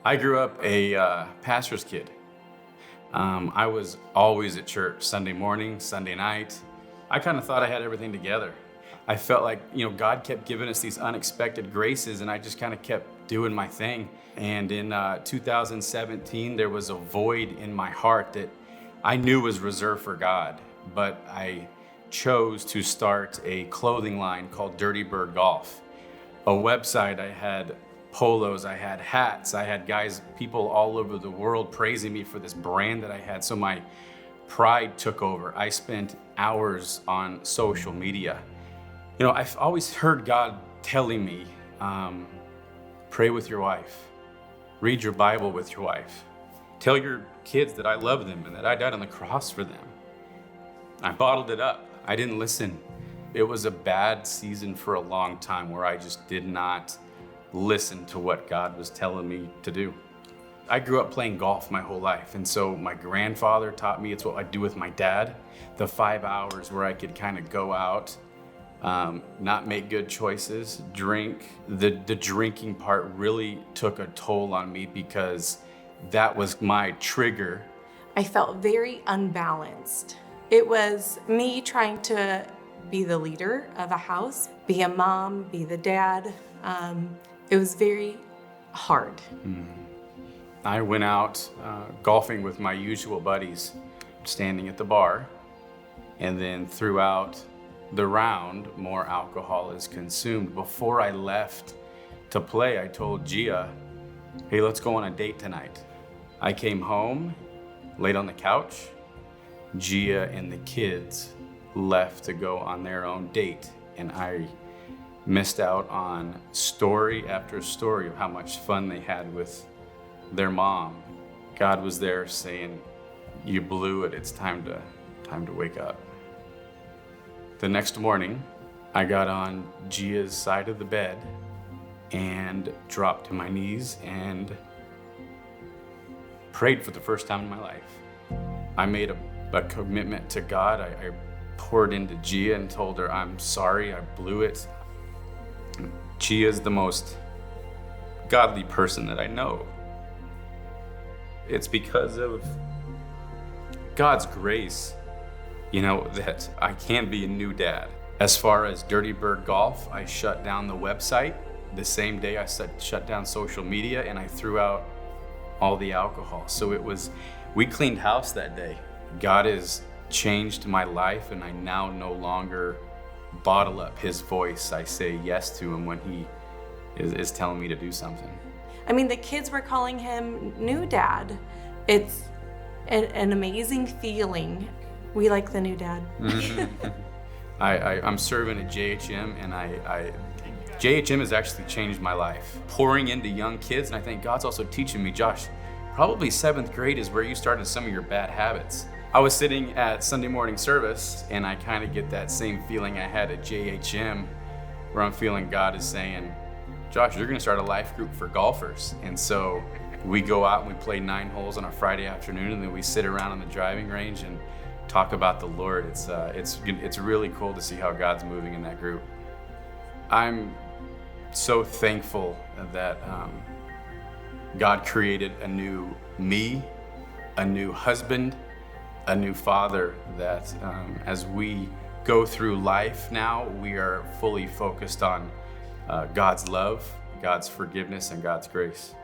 I grew up a pastor's kid. I was always at church, Sunday morning, Sunday night. I kind of thought I had everything together. I felt like, God kept giving us these unexpected graces, and I just kind of kept doing my thing. And in 2017, there was a void in my heart that I knew was reserved for God, but I chose to start a clothing line called Dirty Bird Golf. A website, I had polos, I had hats, I had people all over the world praising me for this brand that I had. So my pride took over. I spent hours on social media. I've always heard God telling me, pray with your wife, read your Bible with your wife, tell your kids that I love them and that I died on the cross for them. I bottled it up. I didn't listen. It was a bad season for a long time where I just did not listen to what God was telling me to do. I grew up playing golf my whole life, and so my grandfather taught me. It's what I do with my dad. The 5 hours where I could kind of go out, not make good choices, drink. The drinking part really took a toll on me because that was my trigger. I felt very unbalanced. It was me trying to be the leader of a house, be a mom, be the dad. It was very hard. I went out golfing with my usual buddies, standing at the bar, and then throughout the round, more alcohol is consumed. Before I left to play, I told Gia, hey, let's go on a date tonight. I came home, laid on the couch. Gia and the kids left to go on their own date, and I missed out on story after story of how much fun they had with their mom. God was there saying, you blew it, it's time to wake up. The next morning, I got on Gia's side of the bed and dropped to my knees and prayed for the first time in my life. I made a commitment to God. I poured into Gia and told her, I'm sorry, I blew it. Gia's the most godly person that I know. It's because of God's grace, that I can be a new dad. As far as Dirty Bird Golf, I shut down the website. The same day I shut down social media, and I threw out all the alcohol. So we cleaned house that day. God has changed my life, and I now no longer bottle up his voice. I say yes to him when he is telling me to do something. I mean, the kids were calling him new dad. It's an amazing feeling. We like the new dad. I'm serving at JHM, and JHM has actually changed my life. Pouring into young kids, and I think God's also teaching me, Josh, probably 7th grade is where you started some of your bad habits. I was sitting at Sunday morning service, and I kind of get that same feeling I had at JHM, where I'm feeling God is saying, Josh, you're going to start a life group for golfers. And so we go out and we play 9 holes on a Friday afternoon, and then we sit around on the driving range and talk about the Lord. It's really cool to see how God's moving in that group. I'm so thankful that God created a new me, a new husband, a new father, that as we go through life now, we are fully focused on God's love, God's forgiveness, and God's grace.